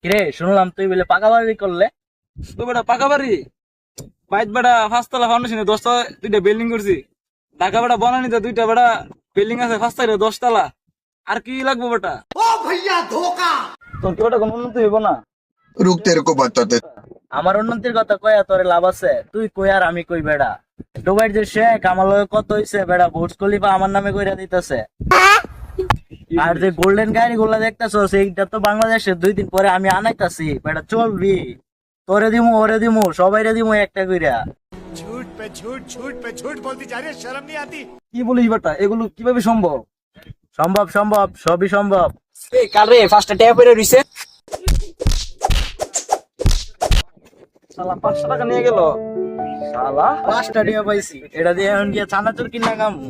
কিরে শুনলাম তুই বলে পাকা বাড়ি করলে? তো বেটা পাকা বাড়ি বাইত বেটা 5 তলা ফাউন্ডেশনে 10 তলা 2টা বিল্ডিং করছি। ঢাকা বেটা বনানীতে 2টা বেটা বিল্ডিং আছে 5 তলা 10 তলা। আর কি লাগবে বেটা? তোর কি বেটা কোনো উন্নতি হইব না? रुक तेरे को बताते। আমার উন্নতির কথা কয়া তোরে লাভ আছে? তুই কই আর আমি কই বেড়া। দুবাইর যে শেখ আমার লগে কত হইছে বেড়া, বুর্জ খলিফা আমার নামে কইরা দিতেছে। আর যে গোল্ডেন গাড়ি গুলা দেখতেছ সেইটা তো বাংলাদেশে 2 দিন পরে আমি আনাইতাছি বেটা, চলবি? তোরে দিমু ওরে দিমু সবাইরে দিমু একটা কইরা। झूठ पे झूठ झूठ पे झूठ बोलती जा रही है, शर्म नहीं आती? কি বলিস বেটা, এগুলো কিভাবে সম্ভব? সম্ভব সম্ভব সবই সম্ভব। এই কারে ফার্স্টে ট্যাপ করে রইছে, শালা 500 টাকা নিয়ে গেল। শালা 5টা টাকা পাইছি, এটা দিয়ে এখন গিয়ে চানাচুর কিনা খামু।